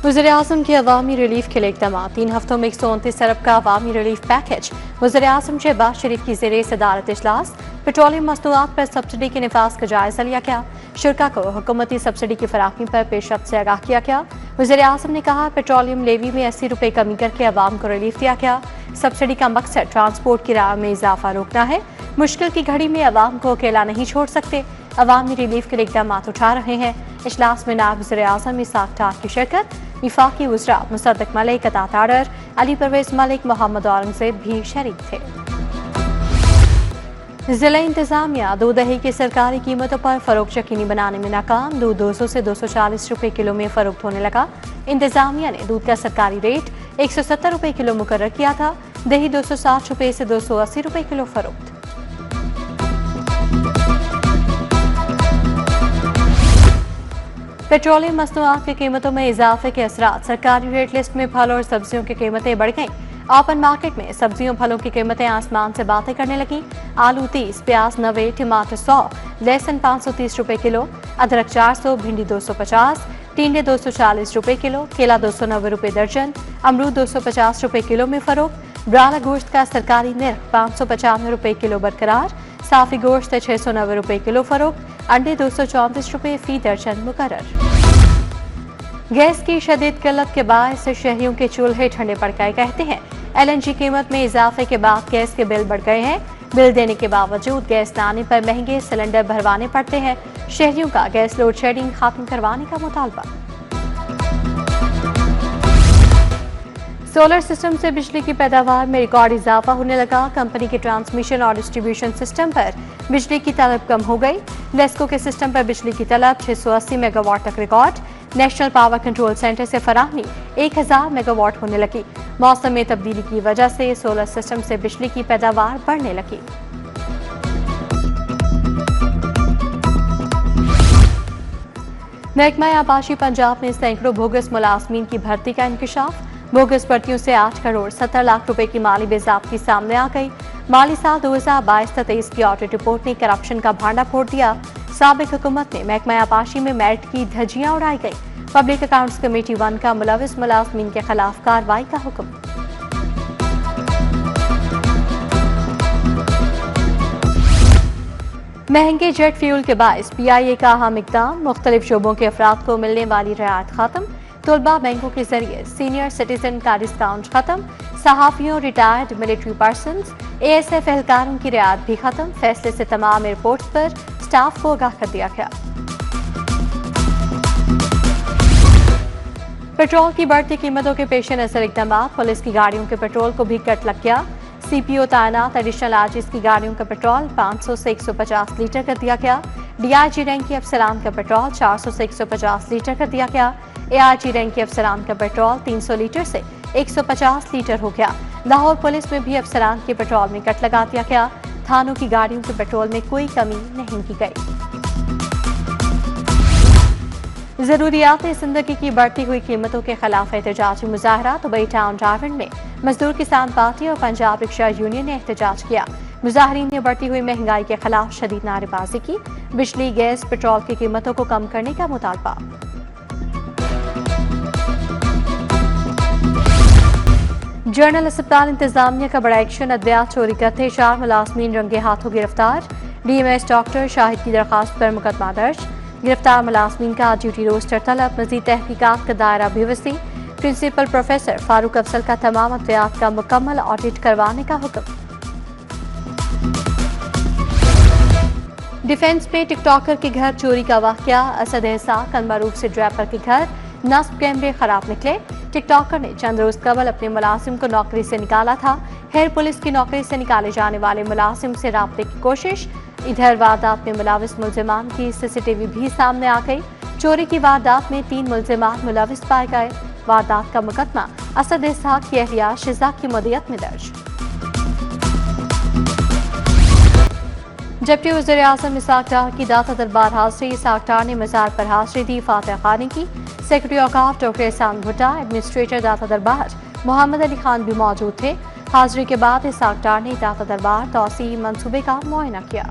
वज़ीर-ए-आज़म के अवामी रिलीफ के लिए इक़दाम। 3 हफ्तों में 129 अरब का अवामी रिलीफ पैकेज। वज़ीर-ए-आज़म शहबाज शरीफ की ज़ेरे सदारत इजलास। पेट्रोलियम मसनूआत पर सब्सिडी के निफाज का जायजा लिया गया। शुरा को हुकूमती सब्सिडी की फराहमी पर पेशरफ्त से आगाह किया गया। वज़ीर-ए-आज़म ने कहा, पेट्रोलियम लेवी में 80 रुपये कमी करके अवाम को रिलीफ दिया गया। सब्सिडी का मकसद ट्रांसपोर्ट की राह में इजाफा रोकना है। मुश्किल की घड़ी में अवाम को अकेला नहीं छोड़ सकते। अवामी रिलीफ के लिए इक़दाम उठा रहे हैं। इजलास में नायब वज़ीर-ए-आज़म इसाक डार की शिरकत। वफाकी वज़रा मुसद्दक मलिक, अता तारर, अली परवेज मलिक, मोहम्मद औरंगज़ेब भी शरीक थे। जिला इंतजामिया दूध दही की सरकारी कीमतों पर फरोख्त यकीनी बनाने में नाकाम। दूध 200 से 240 रुपये किलो में फरोख्त होने लगा। इंतजामिया ने दूध का सरकारी रेट 170 रुपये किलो मुकर्रर किया था। दही 260 रुपये से 280 रुपये किलो फरोख्त। पेट्रोलियम मसनूआत की कीमतों में इजाफे के असरात। सरकारी रेट लिस्ट में फल और सब्जियों की कीमतें बढ़ गईं। ओपन मार्केट में सब्जियों फलों की कीमतें आसमान से बातें करने लगी। आलू 30, प्याज 90, टमाटर 100, लहसुन 530 रुपये किलो, अदरक 400, भिंडी 250, टिंडे 240 रुपये किलो, केला 290 रुपये दर्जन, अमरूद 250 रुपये किलो में फरोख्त। ब्राला गोश्त का सरकारी निर्ख 595 रुपये किलो बरकरार। साफी गोश्त 690 रुपये किलो फरोख्त। अंडे 234 रुपये फी दर्जन मुकर्रर। गैस की शदीद किल्लत के बायस शहरियों के चूल्हे ठंडे पड़ गए। कहते हैं, LNG कीमत में इजाफे के बाद गैस के बिल बढ़ गए हैं। बिल देने के बावजूद गैस न आने पर महंगे सिलेंडर भरवाने पड़ते हैं। शहरियों का गैस लोड शेडिंग खत्म करवाने का मुतालबा। सोलर सिस्टम से बिजली की पैदावार में रिकॉर्ड इजाफा होने लगा। कंपनी के ट्रांसमिशन और डिस्ट्रीब्यूशन सिस्टम पर बिजली की तलब कम हो गई। लेस्को के सिस्टम पर बिजली की तलब 680 मेगावाट तक record. National power control centre से फराहमी 1000 मेगावाट होने लगी। मौसम में तब्दीली की वजह से सोलर सिस्टम से बिजली की पैदावार बढ़ने लगी। महकमा आबाशी पंजाब में सैकड़ों बोगस मुलाजमीन की भर्ती का इंकशाफ। बोगस भर्तियों से 8 करोड़ 70 लाख रुपए की माली बेज़ाब्ती सामने आ गई। माली साल 2022-23 की ऑडिट रिपोर्ट ने करप्शन का भांडा फोड़ दिया। साबिक हुकूमत ने महकमा आबाशी में मेरिट की धज्जियां उड़ाई गई। पब्लिक अकाउंट्स कमेटी 1 का मुलविस मुलाजमीन के खिलाफ कार्रवाई का हुक्म। महंगे जेट फ्यूल के बायस PIA का अहम इक़दाम। मुख्तलिफ शोबों के अफराद को मिलने वाली रियायत खत्म। तलबा बैंकों के जरिए सीनियर सिटीजन का डिस्काउंट खत्म। सहाफियों, रिटायर्ड मिलिट्री पर्सन, ASF एहलकारों की रियायत भी खत्म। फैसले से तमाम एयरपोर्ट्स पर स्टाफ को आगाह कर दिया गया। पेट्रोल की बढ़ती कीमतों के पेश नजर इक़दाम। पुलिस की गाड़ियों के पेट्रोल को भी कट लग गया। CPO तैनात एडिशनल आर्टिस्ट की गाड़ियों का पेट्रोल 500 से 150 लीटर कर दिया गया। DIG रैंक के अफसरान का पेट्रोल 400 से 150 लीटर कर दिया गया। ARG रैंक के अफसरान का पेट्रोल 300 लीटर से 150 लीटर हो गया। लाहौर पुलिस में भी अफसरान के पेट्रोल में कट लगा दिया गया। थानों की गाड़ियों के पेट्रोल में कोई कमी नहीं की गई। जरूरियात जिंदगी की बढ़ती हुई कीमतों के खिलाफ एहतजाजी मुजाहरा। दुबई टाउन डायमंड में मजदूर किसान पार्टी और पंजाब रिक्शा यूनियन ने एहतजाज किया। मुजाहरीन ने बढ़ती हुई महंगाई के खिलाफ शदीद नारेबाजी की। बिजली, गैस, पेट्रोल की कीमतों को कम करने का मुतालबा। जनरल अस्पताल इंतजामिया का बड़ा एक्शन। अद्वियात चोरी करते 4 मुलाजमीन रंगे हाथों गिरफ्तार। DMS डॉक्टर शाहिद की दरखास्त पर मुकदमा दर्ज। गिरफ्तार मुलाजमीन का ड्यूटी रोस्टर तलब। मजीद तहकीकात का दायरा भी वसी। प्रिंसिपल प्रोफेसर फारूक अफसल का तमाम अद्वियात का मुकम्मल ऑडिट करवाने का हुक्म। डिफेंस में टिकटॉकर के घर चोरी का वाकया। असद एहसान कलमरूफ से ड्रैपर के घर नस्ब कैमरे खराब निकले। टिकटॉकर ने चंद रोज कबल अपने मुलाजिम को नौकरी से निकाला था। हेयर पुलिस की नौकरी से निकाले जाने वाले मुलाजिम से राब्ते की कोशिश। इधर वारदात में मुलविस मुल्जिमान की CCTV भी सामने आ गई। चोरी की वारदात में 3 मुल्जिमान मुलविस पाए गए। वारदात का मुकदमा असद एहसान की अहलिया शिजा की मदियत में दर्ज। डिप्टी वज़ीर-ए-आज़म इसाक डार की दाता दरबार हाजिरी। इसाक डार ने मज़ार पर हाजिरी दी। फातिहा खानी की। सेक्रेटरी औकाफ डॉक्टर एहसान भुट्टा, एडमिनिस्ट्रेटर दाता दरबार मोहम्मद अली खान भी मौजूद थे। हाजिरी के बाद इसाक डार ने दाता दरबार तौसी मंसूबे का मुआयना किया।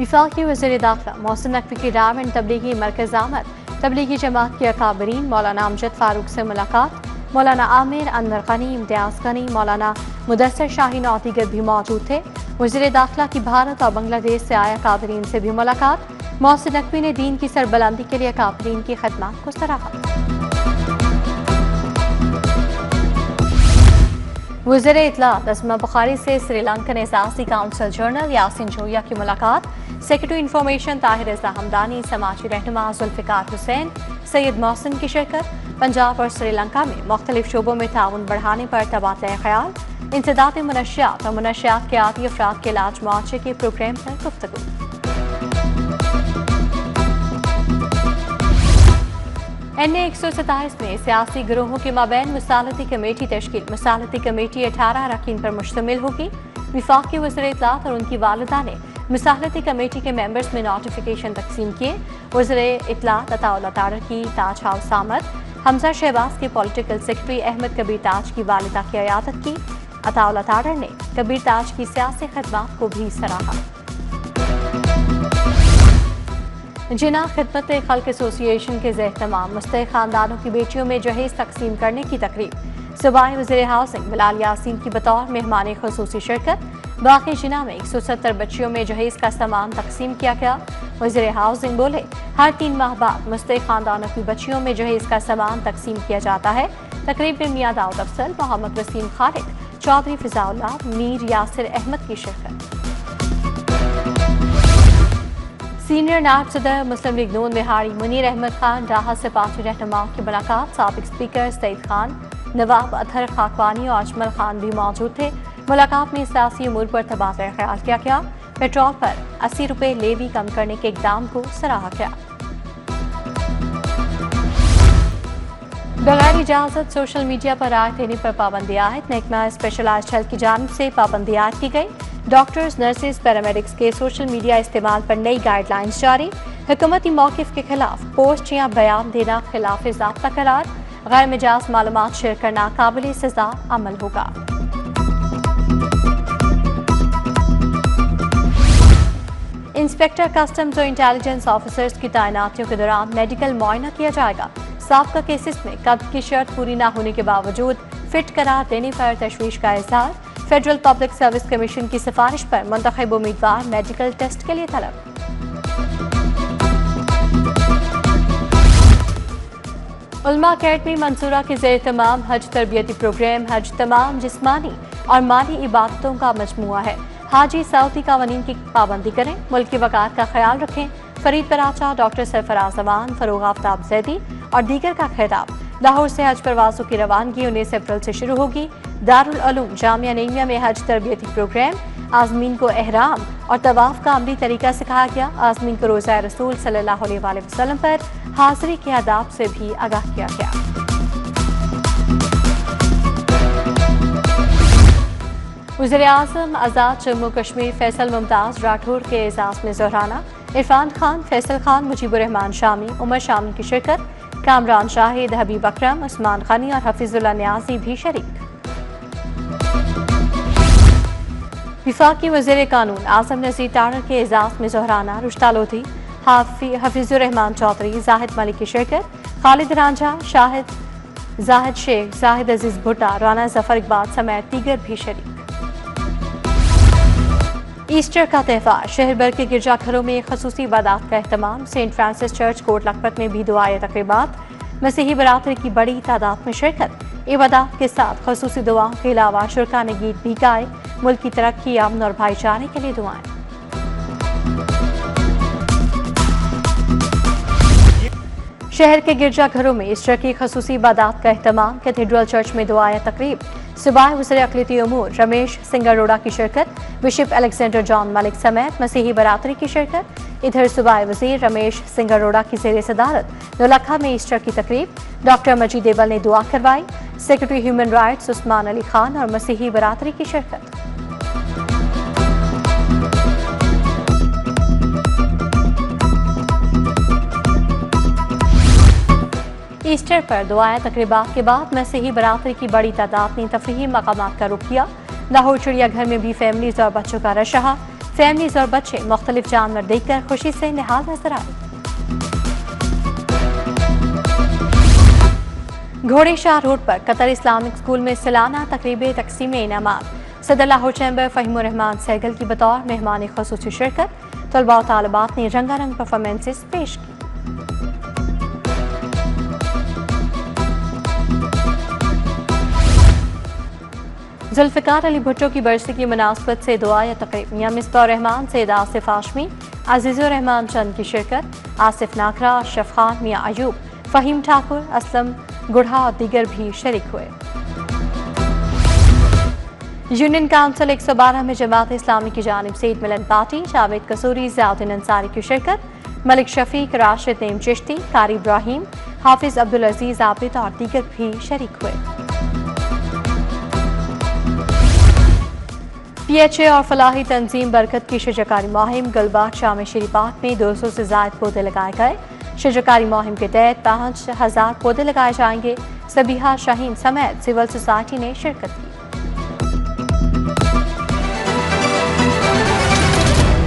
वफाकी वज़ीर दाखिला मोहसिन नकवी की डायमंड तबलीगी मरकज़ आमद, तबलीगी जमात के अकाबरीन मौलाना अमजद फारूक से मुलाकात, मौलाना आमिर अनवर गनी, इम्तियाज़ गनी, मौलाना मुदस्सर शाहीन और दीगर भी मौजूद थे। वज़ीर दाखिला की भारत और बांग्लादेश से आए अकाबरीन से भी मुलाकात, मोहसिन नकवी ने दीन की सरबलंदी के लिए अकाबरीन की खदमात को सराहा। वज़ीर इत्तलात असमा बुखारी से श्रीलंकन एजाज़ी काउंसिल जनरल यासिन जोया की मुलाकात, सेक्रेटरी इंफॉर्मेशन ताहिर रज़ा हमदानी, समाजी रहनुमा जुल्फ़िकार हुसैन, सैयद मोहसिन की शिरकत, पंजाब और श्रीलंका में मुख्तलिफ शोबों में ताउन बढ़ाने पर तबादला ख्याल, इंसदाद मुनशियात और मुनशियात के आदी अफराद के इलाज मुआवजे के प्रोग्राम पर गुफ्तगू। NA 127 में सियासी गिरोहों के माबैन मुसालती कमेटी तश्कील, मुसालती कमेटी 18 अरकान पर मुश्तमिल होगी। वफाकी वज़ीर इत्तलात और उनकी वालिदा ने मुसालती कमेटी के मेंबर्स में नोटिफिकेशन तकसीम किए। वज़ीर इत्तलात अताउल्लाह तारर की ताज हाउस आमद, हमजा शहबाज के पॉलिटिकल सेक्रेटरी अहमद कबीर ताज की वालिदा की अयादत की। अताउल्लाह तारर ने कबीर ताज की सियासी खदमात को भी सराहा। जिना खिदमत खल्क एसोसिएशन के ज़ेर-ए-तमाम मुस्तहिक़ खानदानों की बेटियों में जहेज तकसीम करने की तकरीब, सूबाई वज़ीर हाउसिंग बिलाल यासीन की बतौर मेहमान ख़ुसूसी शिरकत। बाकी जिना में 170 बच्चियों में जहेज का सामान तकसीम किया गया। वज़ीर हाउसिंग बोले, हर 3 माह बाद मुस्तहिक़ खानदानों की बच्चियों में जहेज का सामान तकसीम किया जाता है। तकरीब में मियां दाऊद अफसल, मोहम्मद वसीम खालिद, चौधरी फिजाउल्लाह, मीर यासिर अहमद की शिरकत। सीनियर नायब सदर मुस्लिम लीग नून बिहारी मुनीर अहमद खान डाहा से पार्टी रहनुमाओं की मुलाकात, साबिक स्पीकर सईद खान, नवाब अतहर खाकवानी और अजमल खान भी मौजूद थे। मुलाकात में सियासी उमूर पर तबादला ख्याल किया गया। पेट्रोल पर 80 रुपये लेवी कम करने के इकदाम को सराहा गया। बगैर इजाजत सोशल मीडिया पर राय देने पर पाबंदी आयद, महकमा स्पेशलाइज्ड हेल्थ की जानिब से पाबंदी आयद की गई। डॉक्टर्स, नर्सेज, पैरामेडिक्स के सोशल मीडिया इस्तेमाल पर नई गाइडलाइंस जारी। हुकूमती मौक़िफ़ के खिलाफ पोस्ट या बयान देना खिलाफ ज़ाब्ता करार, गैर मिजाज मालूमात शेयर करना काबिल सज़ा अमल होगा। इंस्पेक्टर कस्टम्स और इंटेलिजेंस ऑफिसर्स की तैनातियों के दौरान मेडिकल मुआयना किया जाएगा। साबका केसेस में कब्ज़ की शर्त पूरी न होने के बावजूद फिट करार देने पर तशवीश का इज़हार। फेडरल पब्लिक सर्विस कमीशन की सिफारिश पर मुंतखब उम्मीदवार मेडिकल टेस्ट के लिए तलब। उलमा अकेडमी मंसूरा के ज़ेर तमाम हज तरबियती प्रोग्राम। हज तमाम जिस्मानी और माली इबादतों का मजमुआ है। हाजी सऊदी कानून की पाबंदी करें, मुल्क की वक़ार का ख्याल रखें। फरीद पराचा, डॉक्टर सरफराज अमान, फरोग आफ्ताब जैदी और दीगर का खिताब। लाहौर से हज परवाज़ों की रवानगी 19 अप्रैल से शुरू होगी। दारुल उलूम जामिया नईमिया में हज तरबियती प्रोग्राम। आज़मीन को एहराम और तवाफ़ का अमली तरीका सिखाया गया। आज़मीन को रोज़ा रसूल सल्लल्लाहु अलैहि वसल्लम पर हाज़िरी के आदाब से भी आगाह किया गया। वज़ीर आज़म आज़ाद जम्मू कश्मीर फैसल मुमताज़ राठौर के एजाज़ में ज़ोहराना। इरफान खान, फैसल खान, मुजीबुर रहमान शामी, उमर शामी की शिरकत। कामरान शाहिद, हबीब अकरम, उस्मान खानी और हफीजुल्लाह न्याजी भी शरीक। वफाकी वज़ीर कानून आज़म नज़ीर तारर के एजाज़ में ज़ोहराना। रुश्ता लोधी, हफीजुर रहमान चौधरी, जाहिद मलिक की शिरकत। खालिद रांझा, शाहिद जाहिद शेख, जाहिद अजीज भुट्टा, राना जफर इकबाल समेत दीगर भी शरीक। ईस्टर का त्यौहार, शहर भर के गिरजाघरों में खसूसी इबादत का एहतमाम। Saint Francis church Kot Lakhpat में भी दुआएं तकरीबात। मसीही बरादरी की बड़ी तादाद में शिरकत। इबादत के साथ खसूसी दुआओं के अलावा शुरका ने गीत भी गाए। मुल्क की तरक्की, अमन और भाईचारे के लिए दुआएं। शहर के गिरजाघरों में ईस्टर की खसूसी इबादत का एहतमाम। कैथेड्रल चर्च में दुआएं तकरीब। सूबाई वज़ीर अक़लियती उमूर रमेश सिंगारोड़ा की शिरकत। बिशप अलेक्जेंडर जॉन मलिक समेत मसीही बरादरी की शिरकत। इधर सूबाई वज़ीर रमेश सिंगारोड़ा की ज़ेर सदारत नौलखा में ईस्टर की तकरीब। डॉक्टर मजीद एबल ने दुआ करवाई। Secretary human rights Usman Ali Khan और मसीही बरादरी की शिरकत। ईस्टर पर दुआएं तकरीबात के बाद मसीही बरादरी की बड़ी तादाद ने तफरीही मकामात का रुख किया। लाहौर चिड़ियाघर में भी फैमिलीज और बच्चों का रश रहा। फैमिलीज और बच्चे मुख्तलिफ जानवर देखकर खुशी से निहाल नजर आए। घोड़े शाह रोड पर कतर इस्लामिक स्कूल में सालाना तकरीब तकसीम इनामात। सदर लाहौर चैम्बर फहीमुर रहमान सहगल की बतौर मेहमान खुसूसी शिरकत। तलबा और तालिबात ने रंगारंग परफॉर्मेंसेस पेश की। जुल्फ़िकार अली भुट्टो की बरसी की मुनासबत से दुआ या तकरीब। मियां मिसबाह रहमान, सैयद आसिफ हाशमी, अजीज़ुर रहमान चंद की शिरकत। आसिफ नाखरा, अशरफ खान, मियां अयूब, फ़हीम ठाकुर, असलम गुढ़ा और दीगर भी शरीक हुए। यूनियन काउंसिल 112 में जमात इस्लामी की जानिब से ईद मिलन पार्टी। जावेद कसूरी, ज़ियाउद्दीन अंसारी की शिरकत। मलिक शफीक, राशिद नेम चिश्ती, कारी इब्राहिम, हाफिज अब्दुल अजीज आबिद और दीगर भी शरीक हुए। PHA और फलाही तंजीम बरकत की शजरकारी मुहिम। गुलबाग जामे शरी पार्क में 200 से ज़ायद पौधे लगाए गए। शजरकारी मुहिम के तहत 5000 पौधे लगाए जाएंगे। सबीहा शाहीन समेत सिविल सोसाइटी ने शिरकत की।